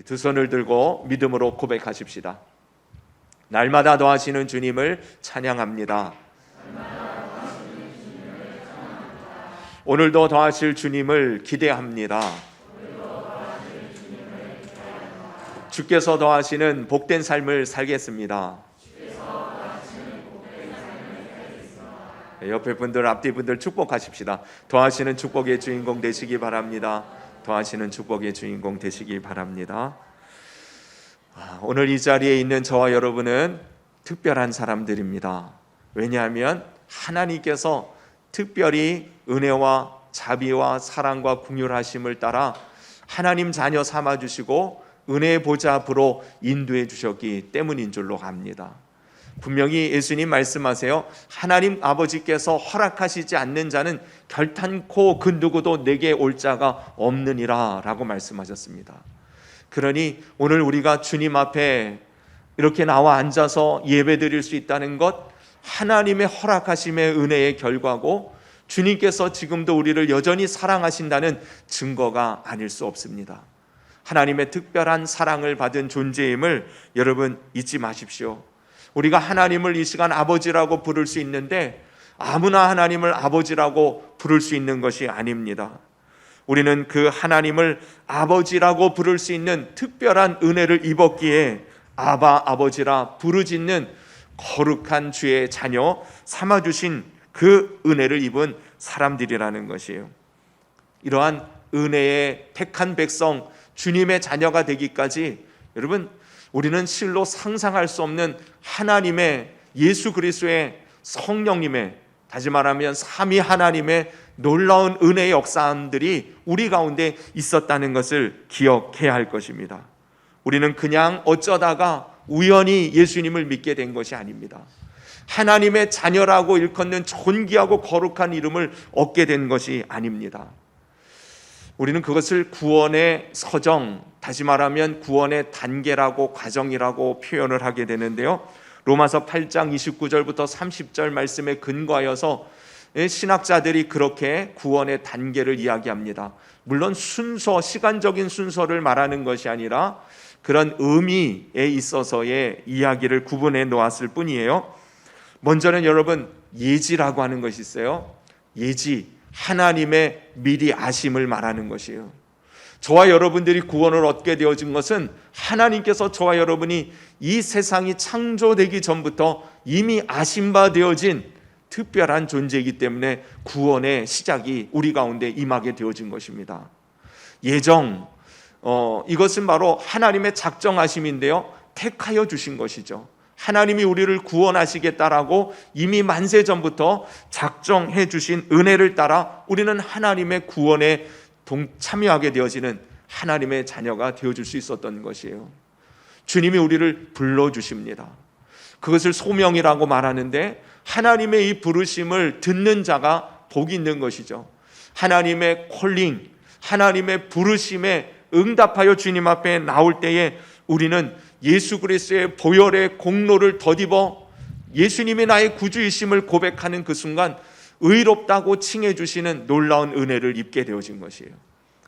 두 손을 들고 믿음으로 고백하십시다. 날마다 더하시는 주님을 찬양합니다. 오늘도 더하실 주님을 기대합니다. 주께서 더하시는 복된 삶을 살겠습니다. 옆에 분들, 앞뒤 분들 축복하십시다. 더하시는 축복의 주인공 되시기 바랍니다. 더하시는 축복의 주인공 되시기 바랍니다. 오늘 이 자리에 있는 저와 여러분은 특별한 사람들입니다. 왜냐하면 하나님께서 특별히 은혜와 자비와 사랑과 긍휼하심을 따라 하나님 자녀 삼아주시고 은혜의 보좌 앞으로 인도해 주셨기 때문인 줄로 압니다. 분명히 예수님 말씀하세요. 하나님 아버지께서 허락하시지 않는 자는 결탄코 그 누구도 내게 올 자가 없느니라 라고 말씀하셨습니다. 그러니 오늘 우리가 주님 앞에 이렇게 나와 앉아서 예배 드릴 수 있다는 것, 하나님의 허락하심의 은혜의 결과고 주님께서 지금도 우리를 여전히 사랑하신다는 증거가 아닐 수 없습니다. 하나님의 특별한 사랑을 받은 존재임을 여러분 잊지 마십시오. 우리가 하나님을 이 시간 아버지라고 부를 수 있는데 아무나 하나님을 아버지라고 부를 수 있는 것이 아닙니다. 우리는 그 하나님을 아버지라고 부를 수 있는 특별한 은혜를 입었기에 아바 아버지라 부르짖는 거룩한 주의 자녀 삼아주신 그 은혜를 입은 사람들이라는 것이에요. 이러한 은혜의 택한 백성, 주님의 자녀가 되기까지 여러분, 우리는 실로 상상할 수 없는 하나님의, 예수 그리스도의, 성령님의, 다시 말하면 삼위 하나님의 놀라운 은혜의 역사들이 우리 가운데 있었다는 것을 기억해야 할 것입니다. 우리는 그냥 어쩌다가 우연히 예수님을 믿게 된 것이 아닙니다. 하나님의 자녀라고 일컫는 존귀하고 거룩한 이름을 얻게 된 것이 아닙니다. 우리는 그것을 구원의 서정, 다시 말하면 구원의 단계라고, 과정이라고 표현을 하게 되는데요, 로마서 8장 29절부터 30절 말씀에 근거하여서 신학자들이 그렇게 구원의 단계를 이야기합니다. 물론 순서, 시간적인 순서를 말하는 것이 아니라 그런 의미에 있어서의 이야기를 구분해 놓았을 뿐이에요. 먼저는 여러분, 예지라고 하는 것이 있어요. 예지, 하나님의 미리 아심을 말하는 것이에요. 저와 여러분들이 구원을 얻게 되어진 것은 하나님께서 저와 여러분이 이 세상이 창조되기 전부터 이미 아심 바 되어진 특별한 존재이기 때문에 구원의 시작이 우리 가운데 임하게 되어진 것입니다. 예정, 이것은 바로 하나님의 작정하심인데요, 택하여 주신 것이죠. 하나님이 우리를 구원하시겠다라고 이미 만세 전부터 작정해 주신 은혜를 따라 우리는 하나님의 구원에 참여하게 되어지는 하나님의 자녀가 되어줄 수 있었던 것이에요. 주님이 우리를 불러주십니다. 그것을 소명이라고 말하는데 하나님의 이 부르심을 듣는 자가 복이 있는 것이죠. 하나님의 콜링, 하나님의 부르심에 응답하여 주님 앞에 나올 때에 우리는 예수 그리스도의 보혈의 공로를 덧입어 예수님이 나의 구주이심을 고백하는 그 순간 의롭다고 칭해 주시는 놀라운 은혜를 입게 되어진 것이에요.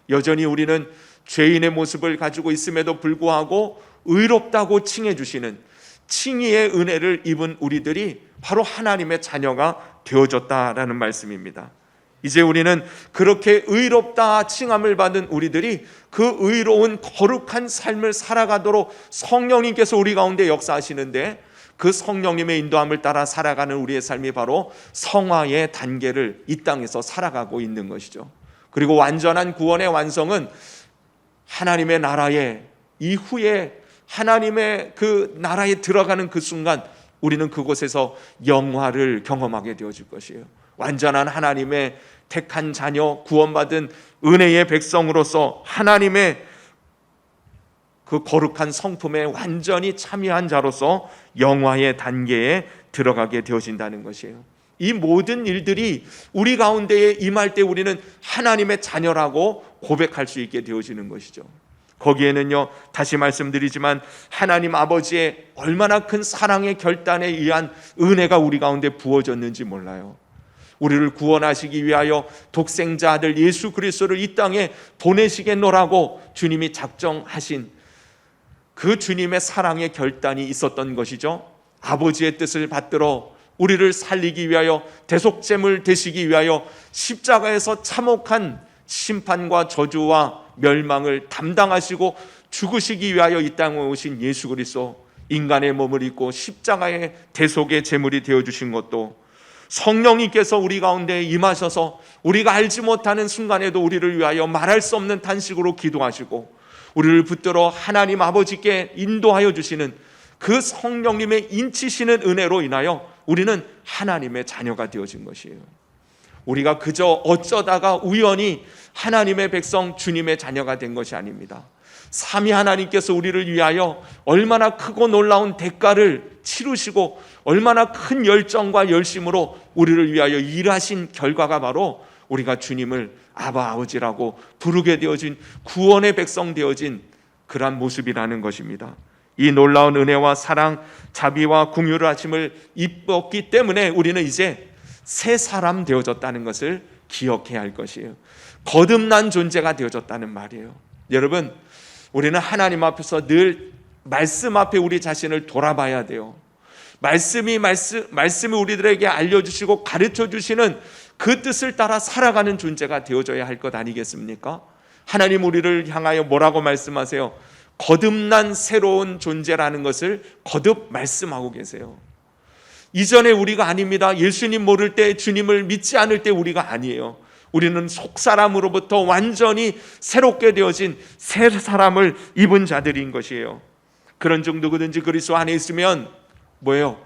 여전히 우리는 죄인의 모습을 가지고 있음에도 불구하고 의롭다고 칭해 주시는 칭의의 은혜를 입은 우리들이 바로 하나님의 자녀가 되어졌다라는 말씀입니다. 이제 우리는 그렇게 의롭다 칭함을 받은 우리들이 그 의로운 거룩한 삶을 살아가도록 성령님께서 우리 가운데 역사하시는데, 그 성령님의 인도함을 따라 살아가는 우리의 삶이 바로 성화의 단계를 이 땅에서 살아가고 있는 것이죠. 그리고 완전한 구원의 완성은 하나님의 나라의 이후에 하나님의 그 나라에 들어가는 그 순간 우리는 그곳에서 영화를 경험하게 되어질 것이에요. 완전한 하나님의 택한 자녀, 구원받은 은혜의 백성으로서 하나님의 그 거룩한 성품에 완전히 참여한 자로서 영화의 단계에 들어가게 되어진다는 것이에요. 이 모든 일들이 우리 가운데에 임할 때 우리는 하나님의 자녀라고 고백할 수 있게 되어지는 것이죠. 거기에는요, 다시 말씀드리지만 하나님 아버지의 얼마나 큰 사랑의 결단에 의한 은혜가 우리 가운데 부어졌는지 몰라요. 우리를 구원하시기 위하여 독생자 아들 예수 그리스도를 이 땅에 보내시겠노라고 주님이 작정하신 그 주님의 사랑의 결단이 있었던 것이죠. 아버지의 뜻을 받들어 우리를 살리기 위하여 대속제물 되시기 위하여 십자가에서 참혹한 심판과 저주와 멸망을 담당하시고 죽으시기 위하여 이 땅에 오신 예수 그리스도, 인간의 몸을 입고 십자가의 대속의 제물이 되어주신 것도, 성령님께서 우리 가운데 임하셔서 우리가 알지 못하는 순간에도 우리를 위하여 말할 수 없는 탄식으로 기도하시고 우리를 붙들어 하나님 아버지께 인도하여 주시는 그 성령님의 인치시는 은혜로 인하여 우리는 하나님의 자녀가 되어진 것이에요. 우리가 그저 어쩌다가 우연히 하나님의 백성, 주님의 자녀가 된 것이 아닙니다. 삼위 하나님께서 우리를 위하여 얼마나 크고 놀라운 대가를 치르시고 얼마나 큰 열정과 열심으로 우리를 위하여 일하신 결과가 바로 우리가 주님을 아바 아버지라고 부르게 되어진, 구원의 백성 되어진 그러한 모습이라는 것입니다. 이 놀라운 은혜와 사랑, 자비와 긍휼을 하심을 입었기 때문에 우리는 이제 새 사람 되어졌다는 것을 기억해야 할 것이에요. 거듭난 존재가 되어졌다는 말이에요. 여러분, 우리는 하나님 앞에서 늘 말씀 앞에 우리 자신을 돌아봐야 돼요. 말씀이 우리들에게 알려주시고 가르쳐주시는 그 뜻을 따라 살아가는 존재가 되어져야 할 것 아니겠습니까? 하나님 우리를 향하여 뭐라고 말씀하세요? 거듭난 새로운 존재라는 것을 거듭 말씀하고 계세요. 이전에 우리가 아닙니다. 예수님 모를 때, 주님을 믿지 않을 때 우리가 아니에요. 우리는 속사람으로부터 완전히 새롭게 되어진 새 사람을 입은 자들인 것이에요. 그런즉 누구든지 그리스도 안에 있으면 뭐예요?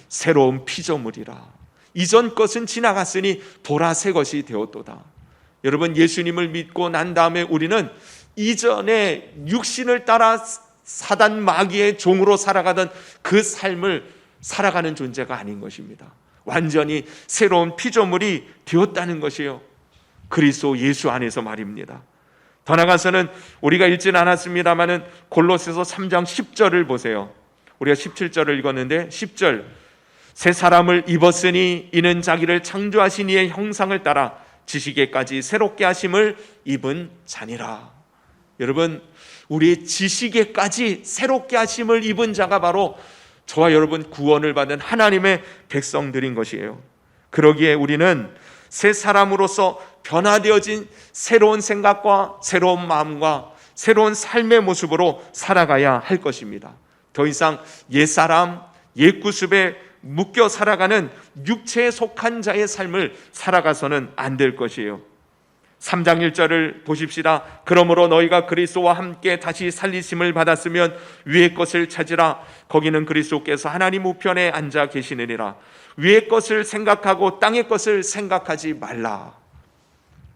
새로운 피조물이라. 이전 것은 지나갔으니 보라 새 것이 되었도다. 여러분, 예수님을 믿고 난 다음에 우리는 이전에 육신을 따라 사단 마귀의 종으로 살아가던 그 삶을 살아가는 존재가 아닌 것입니다. 완전히 새로운 피조물이 되었다는 것이에요. 그리스도 예수 안에서 말입니다. 더 나아가서는 우리가 읽지는 않았습니다마는 골로새서 3장 10절을 보세요. 우리가 17절을 읽었는데 10절, 새 사람을 입었으니 이는 자기를 창조하신 이의 형상을 따라 지식에까지 새롭게 하심을 입은 자니라. 여러분, 우리의 지식에까지 새롭게 하심을 입은 자가 바로 저와 여러분 구원을 받은 하나님의 백성들인 것이에요. 그러기에 우리는 새 사람으로서 변화되어진 새로운 생각과 새로운 마음과 새로운 삶의 모습으로 살아가야 할 것입니다. 더 이상 옛사람, 옛구습에 묶여 살아가는 육체에 속한 자의 삶을 살아가서는 안 될 것이에요. 3장 1절을 보십시다. 그러므로 너희가 그리스도와 함께 다시 살리심을 받았으면 위의 것을 찾으라. 거기는 그리스도께서 하나님 우편에 앉아 계시느니라. 위의 것을 생각하고 땅의 것을 생각하지 말라.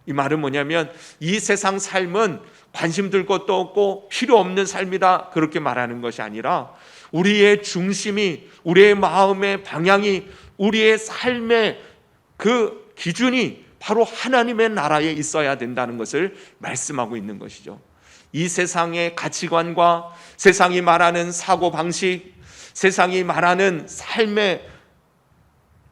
이 말은 뭐냐면 이 세상 삶은 관심 들 것도 없고 필요 없는 삶이다, 그렇게 말하는 것이 아니라 우리의 중심이, 우리의 마음의 방향이, 우리의 삶의 그 기준이 바로 하나님의 나라에 있어야 된다는 것을 말씀하고 있는 것이죠. 이 세상의 가치관과 세상이 말하는 사고방식, 세상이 말하는 삶의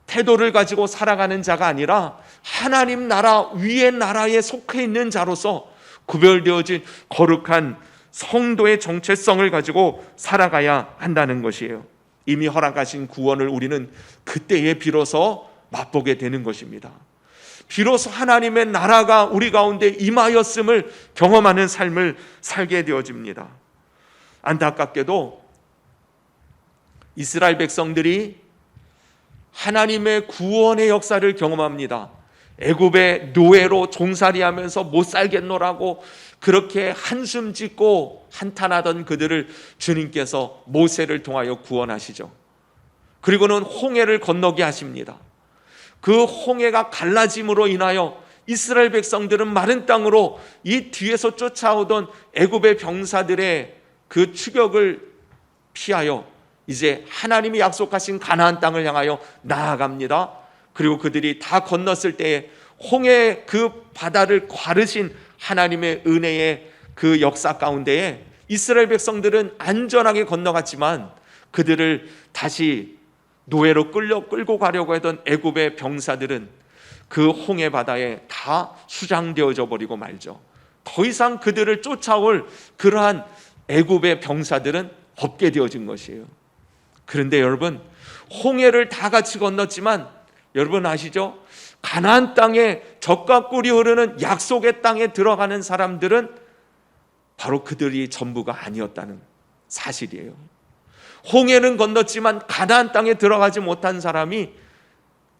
태도를 가지고 살아가는 자가 아니라 하나님 나라, 위의 나라에 속해 있는 자로서 구별되어진 거룩한 성도의 정체성을 가지고 살아가야 한다는 것이에요. 이미 허락하신 구원을 우리는 그때에 비로소 맛보게 되는 것입니다. 비로소 하나님의 나라가 우리 가운데 임하였음을 경험하는 삶을 살게 되어집니다. 안타깝게도 이스라엘 백성들이 하나님의 구원의 역사를 경험합니다. 애굽의 노예로 종살이하면서 못 살겠노라고 그렇게 한숨 짓고 한탄하던 그들을 주님께서 모세를 통하여 구원하시죠. 그리고는 홍해를 건너게 하십니다. 그 홍해가 갈라짐으로 인하여 이스라엘 백성들은 마른 땅으로 이 뒤에서 쫓아오던 애굽의 병사들의 그 추격을 피하여 이제 하나님이 약속하신 가나안 땅을 향하여 나아갑니다. 그리고 그들이 다 건넜을 때에 홍해 그 바다를 가르신 하나님의 은혜의 그 역사 가운데에 이스라엘 백성들은 안전하게 건너갔지만 그들을 다시 노예로 끌고 가려고 하던 애굽의 병사들은 그 홍해 바다에 다 수장되어져 버리고 말죠. 더 이상 그들을 쫓아올 그러한 애굽의 병사들은 없게 되어진 것이에요. 그런데 여러분, 홍해를 다 같이 건넜지만 여러분 아시죠? 가나안 땅에 젖과 꿀이 흐르는 약속의 땅에 들어가는 사람들은 바로 그들이 전부가 아니었다는 사실이에요. 홍해는 건넜지만 가나안 땅에 들어가지 못한 사람이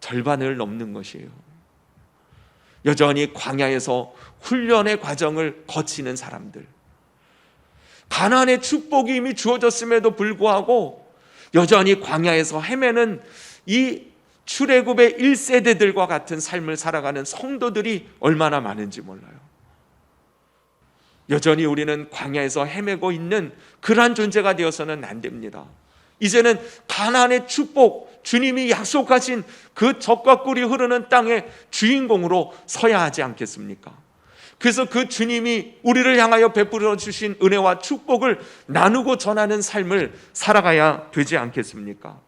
절반을 넘는 것이에요. 여전히 광야에서 훈련의 과정을 거치는 사람들, 가나안의 축복이 이미 주어졌음에도 불구하고 여전히 광야에서 헤매는 이 출애굽의 1세대들과 같은 삶을 살아가는 성도들이 얼마나 많은지 몰라요. 여전히 우리는 광야에서 헤매고 있는 그러한 존재가 되어서는 안 됩니다. 이제는 가나안의 축복, 주님이 약속하신 그 젖과 꿀이 흐르는 땅의 주인공으로 서야 하지 않겠습니까? 그래서 그 주님이 우리를 향하여 베풀어 주신 은혜와 축복을 나누고 전하는 삶을 살아가야 되지 않겠습니까?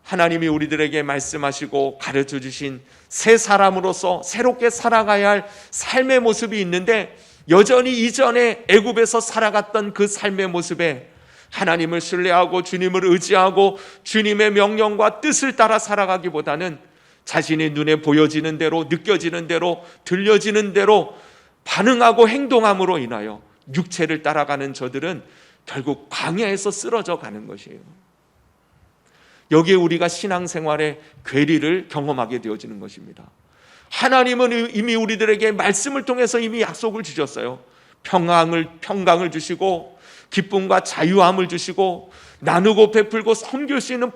하나님이 우리들에게 말씀하시고 가르쳐 주신 새 사람으로서 새롭게 살아가야 할 삶의 모습이 있는데, 여전히 이전에 애굽에서 살아갔던 그 삶의 모습에 하나님을 신뢰하고 주님을 의지하고 주님의 명령과 뜻을 따라 살아가기보다는 자신의 눈에 보여지는 대로, 느껴지는 대로, 들려지는 대로 반응하고 행동함으로 인하여 육체를 따라가는 저들은 결국 광야에서 쓰러져 가는 것이에요. 여기에 우리가 신앙생활의 괴리를 경험하게 되어지는 것입니다. 하나님은 이미 우리들에게 말씀을 통해서 이미 약속을 주셨어요. 평강을 주시고 기쁨과 자유함을 주시고 나누고 베풀고 섬길 수 있는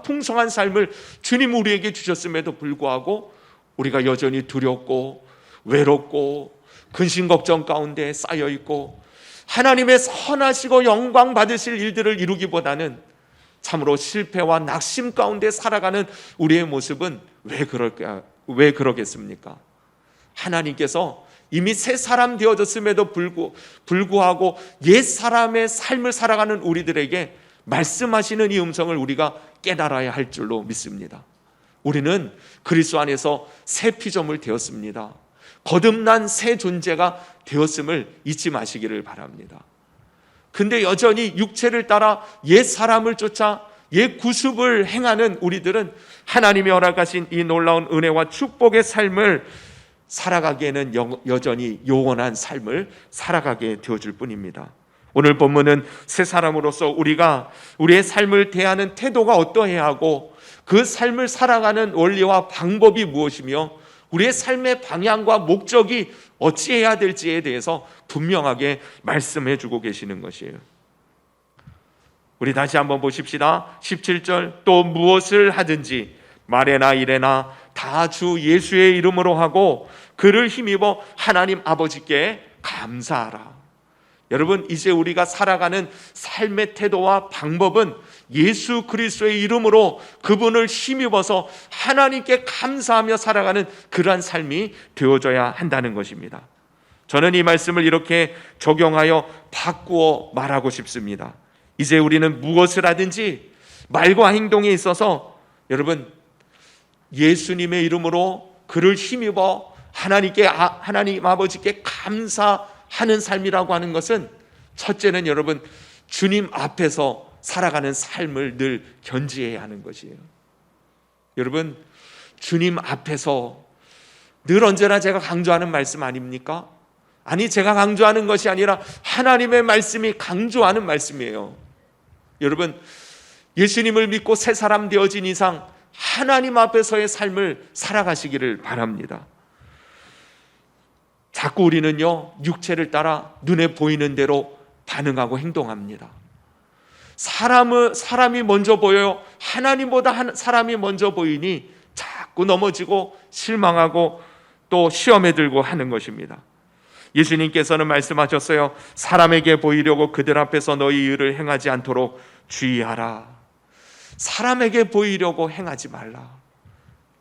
풍성한 삶을 주님 우리에게 주셨음에도 불구하고 우리가 여전히 두렵고 외롭고 근심 걱정 가운데 쌓여 있고 하나님의 선하시고 영광 받으실 일들을 이루기보다는 참으로 실패와 낙심 가운데 살아가는 우리의 모습은 왜 그러겠습니까? 하나님께서 이미 새 사람 되어졌음에도 불구하고 옛 사람의 삶을 살아가는 우리들에게 말씀하시는 이 음성을 우리가 깨달아야 할 줄로 믿습니다. 우리는 그리스도 안에서 새 피조물 되었습니다. 거듭난 새 존재가 되었음을 잊지 마시기를 바랍니다. 근데 여전히 육체를 따라 옛 사람을 쫓아 옛 구습을 행하는 우리들은 하나님이 허락하신 이 놀라운 은혜와 축복의 삶을 살아가기에는 여전히 요원한 삶을 살아가게 되어줄 뿐입니다. 오늘 본문은 새 사람으로서 우리가 우리의 삶을 대하는 태도가 어떠해야 하고 그 삶을 살아가는 원리와 방법이 무엇이며 우리의 삶의 방향과 목적이 어찌해야 될지에 대해서 분명하게 말씀해 주고 계시는 것이에요. 우리 다시 한번 보십시다. 17절, 또 무엇을 하든지 말에나 일에나 다 주 예수의 이름으로 하고 그를 힘입어 하나님 아버지께 감사하라. 여러분, 이제 우리가 살아가는 삶의 태도와 방법은 예수 그리스도의 이름으로 그분을 힘입어서 하나님께 감사하며 살아가는 그러한 삶이 되어져야 한다는 것입니다. 저는 이 말씀을 이렇게 적용하여 바꾸어 말하고 싶습니다. 이제 우리는 무엇을 하든지 말과 행동에 있어서 여러분 예수님의 이름으로 그를 힘입어 하나님 아버지께 감사하는 삶이라고 하는 것은 첫째는 여러분 주님 앞에서 살아가는 삶을 늘 견지해야 하는 것이에요. 여러분 주님 앞에서 늘 언제나 제가 강조하는 말씀 아닙니까? 아니, 제가 강조하는 것이 아니라 하나님의 말씀이 강조하는 말씀이에요. 여러분 예수님을 믿고 새 사람 되어진 이상 하나님 앞에서의 삶을 살아가시기를 바랍니다. 자꾸 우리는요 육체를 따라 눈에 보이는 대로 반응하고 행동합니다. 사람이 먼저 보여요. 하나님보다 사람이 먼저 보이니 자꾸 넘어지고 실망하고 또 시험에 들고 하는 것입니다. 예수님께서는 말씀하셨어요. 사람에게 보이려고 그들 앞에서 너희 일을 행하지 않도록 주의하라. 사람에게 보이려고 행하지 말라.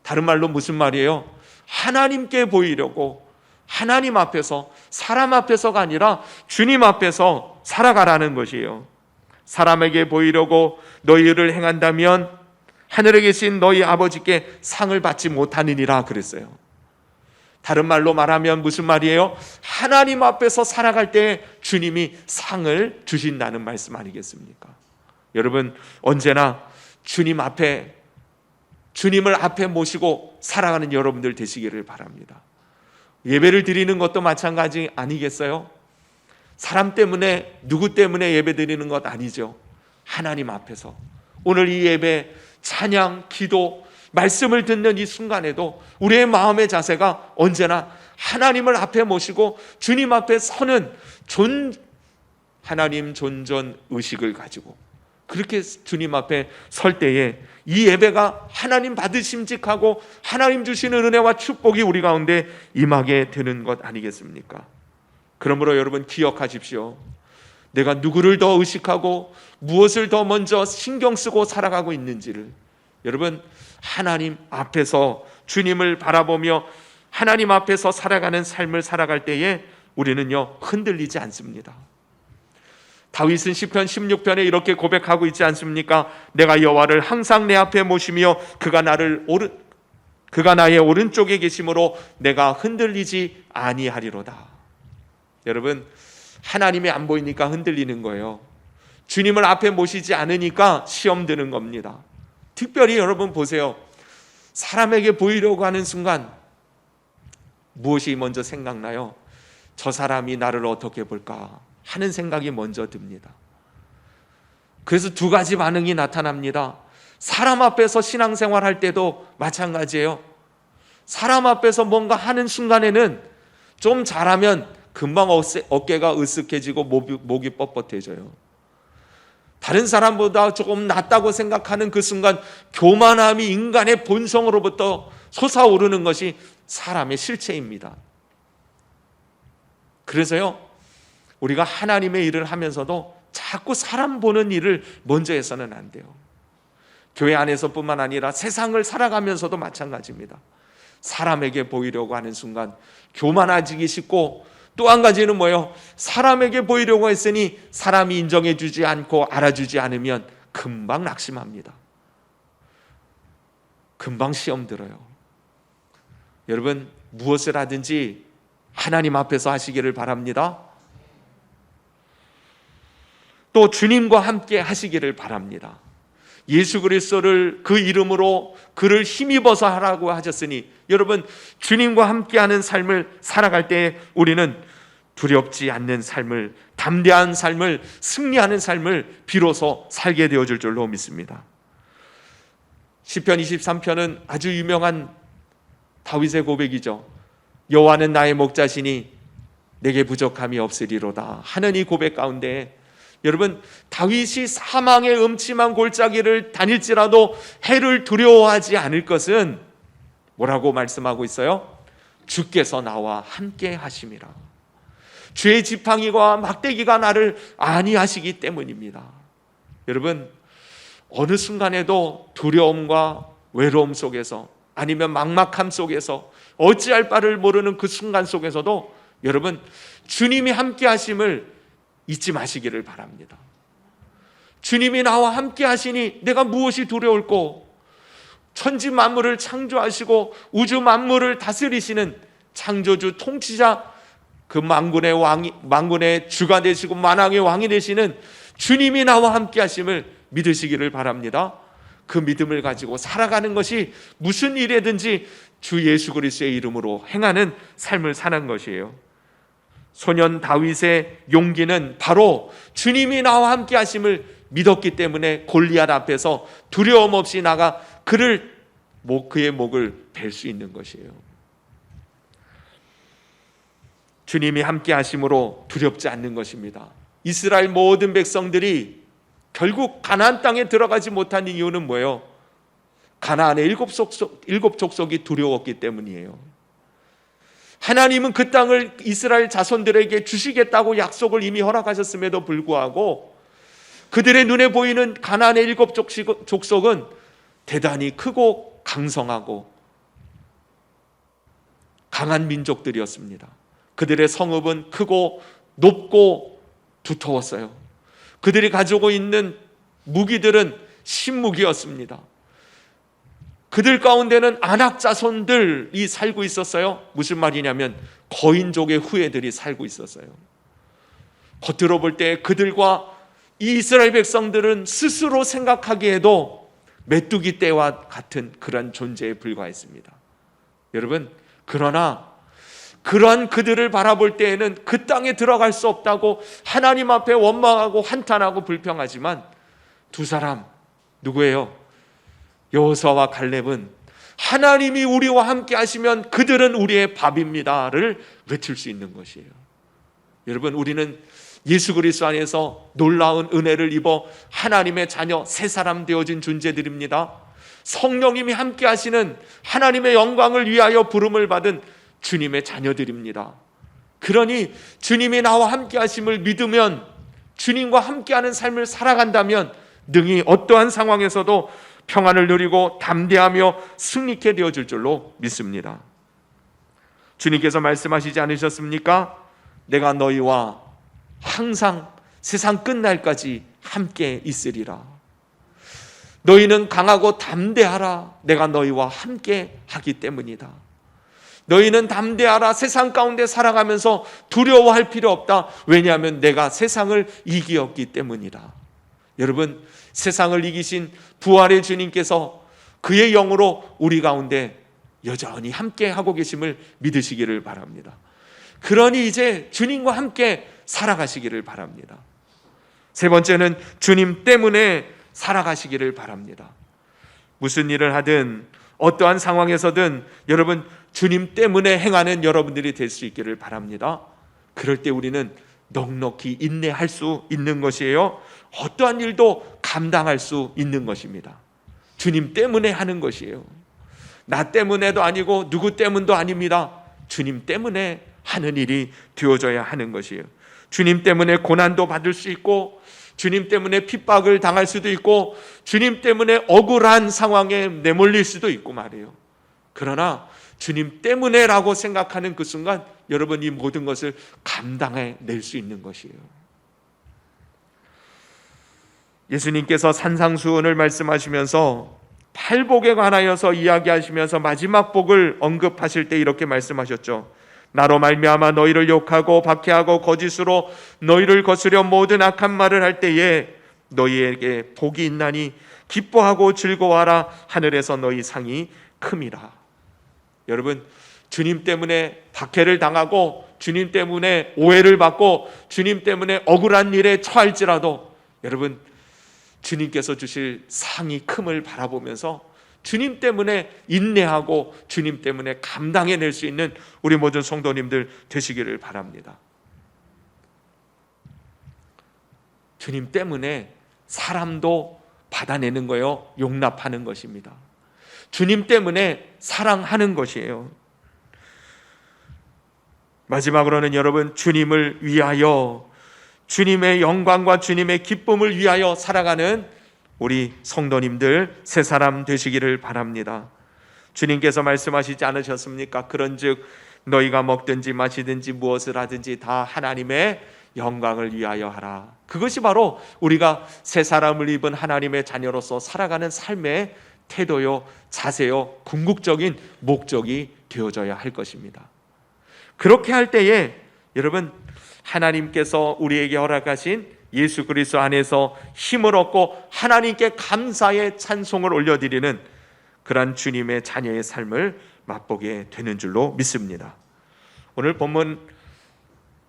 다른 말로 무슨 말이에요? 하나님께 보이려고 하나님 앞에서, 사람 앞에서가 아니라 주님 앞에서 살아가라는 것이에요. 사람에게 보이려고 너희 일을 행한다면 하늘에 계신 너희 아버지께 상을 받지 못하느니라 그랬어요. 다른 말로 말하면 무슨 말이에요? 하나님 앞에서 살아갈 때 주님이 상을 주신다는 말씀 아니겠습니까? 여러분, 언제나 주님을 앞에 모시고 살아가는 여러분들 되시기를 바랍니다. 예배를 드리는 것도 마찬가지 아니겠어요? 사람 때문에, 누구 때문에 예배 드리는 것 아니죠. 하나님 앞에서 오늘 이 예배, 찬양, 기도, 말씀을 듣는 이 순간에도 우리의 마음의 자세가 언제나 하나님을 앞에 모시고 주님 앞에 서는 하나님 존전 의식을 가지고 그렇게 주님 앞에 설 때에 이 예배가 하나님 받으심직하고 하나님 주시는 은혜와 축복이 우리 가운데 임하게 되는 것 아니겠습니까? 그러므로 여러분 기억하십시오. 내가 누구를 더 의식하고 무엇을 더 먼저 신경 쓰고 살아가고 있는지를 여러분 하나님 앞에서 주님을 바라보며 하나님 앞에서 살아가는 삶을 살아갈 때에 우리는요 흔들리지 않습니다. 다윗은 시편 16편에 이렇게 고백하고 있지 않습니까? 내가 여호와를 항상 내 앞에 모시며 그가 나의 오른쪽에 계심으로 내가 흔들리지 아니하리로다. 여러분, 하나님이 안 보이니까 흔들리는 거예요. 주님을 앞에 모시지 않으니까 시험 드는 겁니다. 특별히 여러분 보세요. 사람에게 보이려고 하는 순간 무엇이 먼저 생각나요? 저 사람이 나를 어떻게 볼까 하는 생각이 먼저 듭니다. 그래서 두 가지 반응이 나타납니다. 사람 앞에서 신앙생활 할 때도 마찬가지예요. 사람 앞에서 뭔가 하는 순간에는 좀 잘하면 금방 어깨가 으쓱해지고 목이 뻣뻣해져요. 다른 사람보다 조금 낫다고 생각하는 그 순간 교만함이 인간의 본성으로부터 솟아오르는 것이 사람의 실체입니다. 그래서요 우리가 하나님의 일을 하면서도 자꾸 사람 보는 일을 먼저 해서는 안 돼요. 교회 안에서뿐만 아니라 세상을 살아가면서도 마찬가지입니다. 사람에게 보이려고 하는 순간 교만해지기 쉽고, 또 한 가지는 뭐예요? 사람에게 보이려고 했으니 사람이 인정해 주지 않고 알아주지 않으면 금방 낙심합니다. 금방 시험 들어요. 여러분, 무엇을 하든지 하나님 앞에서 하시기를 바랍니다. 또 주님과 함께 하시기를 바랍니다. 예수 그리스도를 그 이름으로 그를 힘입어서 하라고 하셨으니 여러분, 주님과 함께하는 삶을 살아갈 때 우리는 두렵지 않는 삶을, 담대한 삶을, 승리하는 삶을 비로소 살게 되어줄 줄로 믿습니다. 시편 23편은 아주 유명한 다윗의 고백이죠. 여호와는 나의 목자시니 내게 부족함이 없으리로다 하는 이 고백 가운데 여러분, 다윗이 사망의 음침한 골짜기를 다닐지라도 해를 두려워하지 않을 것은 뭐라고 말씀하고 있어요? 주께서 나와 함께 하심이라. 주의 지팡이와 막대기가 나를 안위하시기 때문입니다. 여러분, 어느 순간에도 두려움과 외로움 속에서 아니면 막막함 속에서 어찌할 바를 모르는 그 순간 속에서도 여러분, 주님이 함께 하심을 잊지 마시기를 바랍니다. 주님이 나와 함께 하시니 내가 무엇이 두려울꼬? 천지 만물을 창조하시고 우주 만물을 다스리시는 창조주 통치자, 그 만군의 주가 되시고 만왕의 왕이 되시는 주님이 나와 함께 하심을 믿으시기를 바랍니다. 그 믿음을 가지고 살아가는 것이 무슨 일이든지 주 예수 그리스도의 이름으로 행하는 삶을 사는 것이에요. 소년 다윗의 용기는 바로 주님이 나와 함께 하심을 믿었기 때문에 골리앗 앞에서 두려움 없이 나가 그의 목을 벨 수 있는 것이에요. 주님이 함께 하심으로 두렵지 않는 것입니다. 이스라엘 모든 백성들이 결국 가나안 땅에 들어가지 못한 이유는 뭐예요? 가나안의 일곱 족속이 두려웠기 때문이에요. 하나님은 그 땅을 이스라엘 자손들에게 주시겠다고 약속을 이미 허락하셨음에도 불구하고 그들의 눈에 보이는 가나안의 일곱 족속은 대단히 크고 강성하고 강한 민족들이었습니다. 그들의 성읍은 크고 높고 두터웠어요. 그들이 가지고 있는 무기들은 신무기였습니다. 그들 가운데는 안악 자손들이 살고 있었어요. 무슨 말이냐면 거인족의 후예들이 살고 있었어요. 겉으로 볼 때 그들과 이 이스라엘 백성들은 스스로 생각하기에도 메뚜기 떼와 같은 그런 존재에 불과했습니다. 여러분, 그러나 그러한 그들을 바라볼 때에는 그 땅에 들어갈 수 없다고 하나님 앞에 원망하고 한탄하고 불평하지만 두 사람 누구예요? 여호수아와 갈렙은 하나님이 우리와 함께 하시면 그들은 우리의 밥입니다를 외칠 수 있는 것이에요. 여러분, 우리는 예수 그리스도 안에서 놀라운 은혜를 입어 하나님의 자녀 새 사람 되어진 존재들입니다. 성령님이 함께 하시는 하나님의 영광을 위하여 부름을 받은 주님의 자녀들입니다. 그러니 주님이 나와 함께 하심을 믿으면, 주님과 함께하는 삶을 살아간다면 능히 어떠한 상황에서도 평안을 누리고 담대하며 승리케 되어질 줄로 믿습니다. 주님께서 말씀하시지 않으셨습니까? 내가 너희와 항상 세상 끝날까지 함께 있으리라. 너희는 강하고 담대하라. 내가 너희와 함께 하기 때문이다. 너희는 담대하라. 세상 가운데 살아가면서 두려워할 필요 없다. 왜냐하면 내가 세상을 이기었기 때문이다. 여러분, 세상을 이기신 부활의 주님께서 그의 영으로 우리 가운데 여전히 함께 하고 계심을 믿으시기를 바랍니다. 그러니 이제 주님과 함께 살아가시기를 바랍니다. 세 번째는 주님 때문에 살아가시기를 바랍니다. 무슨 일을 하든 어떠한 상황에서든 여러분 주님 때문에 행하는 여러분들이 될 수 있기를 바랍니다. 그럴 때 우리는 넉넉히 인내할 수 있는 것이에요. 어떠한 일도 감당할 수 있는 것입니다. 주님 때문에 하는 것이에요. 나 때문에도 아니고 누구 때문도 아닙니다. 주님 때문에 하는 일이 되어져야 하는 것이에요. 주님 때문에 고난도 받을 수 있고, 주님 때문에 핍박을 당할 수도 있고, 주님 때문에 억울한 상황에 내몰릴 수도 있고 말이에요. 그러나 주님 때문에라고 생각하는 그 순간 여러분 이 모든 것을 감당해낼 수 있는 것이에요. 예수님께서 산상수훈을 말씀하시면서 팔복에 관하여서 이야기하시면서 마지막 복을 언급하실 때 이렇게 말씀하셨죠. 나로 말미암아 너희를 욕하고 박해하고 거짓으로 너희를 거스려 모든 악한 말을 할 때에 너희에게 복이 있나니 기뻐하고 즐거워하라. 하늘에서 너희 상이 큼이라. 여러분, 주님 때문에 박해를 당하고 주님 때문에 오해를 받고 주님 때문에 억울한 일에 처할지라도 여러분 주님께서 주실 상이 큼을 바라보면서 주님 때문에 인내하고 주님 때문에 감당해낼 수 있는 우리 모든 성도님들 되시기를 바랍니다. 주님 때문에 사람도 받아내는 거요, 용납하는 것입니다. 주님 때문에 사랑하는 것이에요. 마지막으로는 여러분, 주님을 위하여, 주님의 영광과 주님의 기쁨을 위하여 살아가는 우리 성도님들 새 사람 되시기를 바랍니다. 주님께서 말씀하시지 않으셨습니까? 그런즉 너희가 먹든지 마시든지 무엇을 하든지 다 하나님의 영광을 위하여 하라. 그것이 바로 우리가 새 사람을 입은 하나님의 자녀로서 살아가는 삶의 태도요, 자세요, 궁극적인 목적이 되어져야 할 것입니다. 그렇게 할 때에 여러분, 하나님께서 우리에게 허락하신 예수 그리스도 안에서 힘을 얻고 하나님께 감사의 찬송을 올려드리는 그러한 주님의 자녀의 삶을 맛보게 되는 줄로 믿습니다. 오늘 본문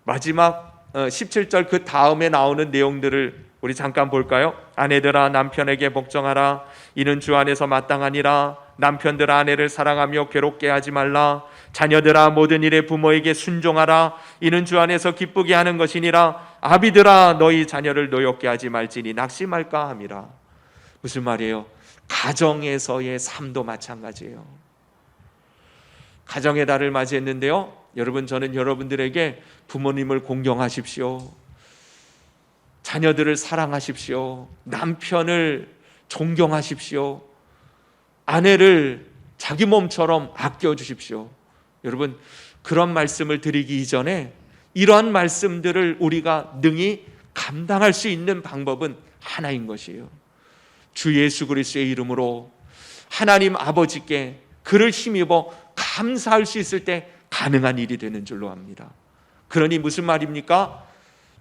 마지막 17절 그 다음에 나오는 내용들을 우리 잠깐 볼까요? 아내들아 남편에게 복종하라. 이는 주 안에서 마땅하니라. 남편들아 아내를 사랑하며 괴롭게 하지 말라. 자녀들아 모든 일에 부모에게 순종하라. 이는 주 안에서 기쁘게 하는 것이니라. 아비들아 너희 자녀를 노엽게 하지 말지니 낙심할까 함이라. 무슨 말이에요? 가정에서의 삶도 마찬가지예요. 가정의 달을 맞이했는데요, 여러분, 저는 여러분들에게 부모님을 공경하십시오. 자녀들을 사랑하십시오. 남편을 존경하십시오. 아내를 자기 몸처럼 아껴주십시오. 여러분, 그런 말씀을 드리기 이전에 이러한 말씀들을 우리가 능히 감당할 수 있는 방법은 하나인 것이에요. 주 예수 그리스도의 이름으로 하나님 아버지께 그를 힘입어 감사할 수 있을 때 가능한 일이 되는 줄로 압니다. 그러니 무슨 말입니까?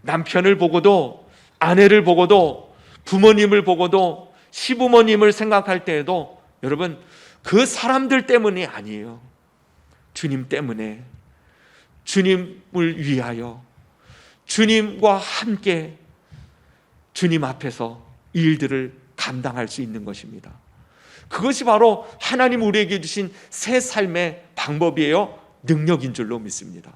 남편을 보고도, 아내를 보고도, 부모님을 보고도, 시부모님을 생각할 때에도 여러분, 그 사람들 때문이 아니에요. 주님 때문에, 주님을 위하여, 주님과 함께 주님 앞에서 일들을 감당할 수 있는 것입니다. 그것이 바로 하나님 우리에게 주신 새 삶의 방법이에요. 능력인 줄로 믿습니다.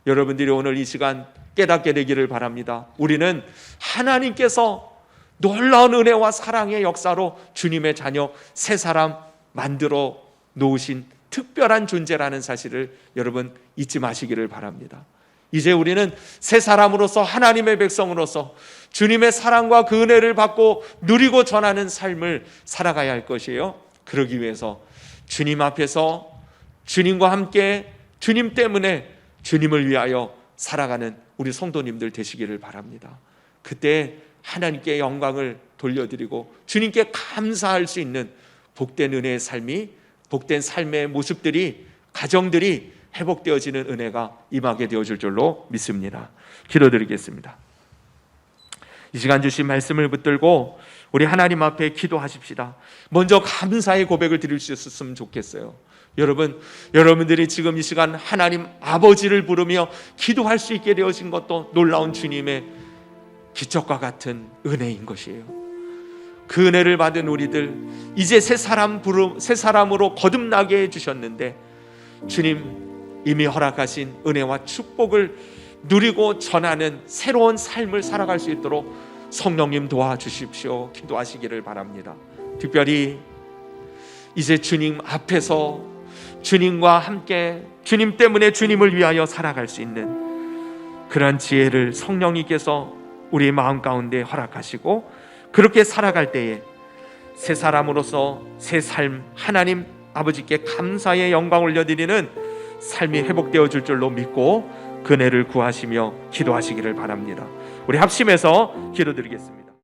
여러분들이 오늘 이 시간 깨닫게 되기를 바랍니다. 우리는 하나님께서 놀라운 은혜와 사랑의 역사로 주님의 자녀 새 사람 만들어 놓으신 특별한 존재라는 사실을 여러분 잊지 마시기를 바랍니다. 이제 우리는 새 사람으로서, 하나님의 백성으로서 주님의 사랑과 그 은혜를 받고 누리고 전하는 삶을 살아가야 할 것이에요. 그러기 위해서 주님 앞에서 주님과 함께, 주님 때문에 주님을 위하여 살아가는 우리 성도님들 되시기를 바랍니다. 그때 하나님께 영광을 돌려드리고 주님께 감사할 수 있는 복된 은혜의 삶이, 복된 삶의 모습들이, 가정들이 회복되어지는 은혜가 임하게 되어질 줄로 믿습니다. 기도드리겠습니다. 이 시간 주신 말씀을 붙들고 우리 하나님 앞에 기도하십시다. 먼저 감사의 고백을 드릴 수 있었으면 좋겠어요. 여러분들이 지금 이 시간 하나님 아버지를 부르며 기도할 수 있게 되어진 것도 놀라운 주님의 기적과 같은 은혜인 것이에요. 그 은혜를 받은 우리들 이제 새 사람으로 거듭나게 해주셨는데 주님 이미 허락하신 은혜와 축복을 누리고 전하는 새로운 삶을 살아갈 수 있도록 성령님 도와주십시오. 기도하시기를 바랍니다. 특별히 이제 주님 앞에서 주님과 함께 주님 때문에 주님을 위하여 살아갈 수 있는 그러한 지혜를 성령님께서 우리 마음 가운데 허락하시고 그렇게 살아갈 때에 새 사람으로서 새 삶, 하나님 아버지께 감사의 영광을 올려드리는 삶이 회복되어 줄 줄로 믿고 그 은혜를 구하시며 기도하시기를 바랍니다. 우리 합심해서 기도드리겠습니다.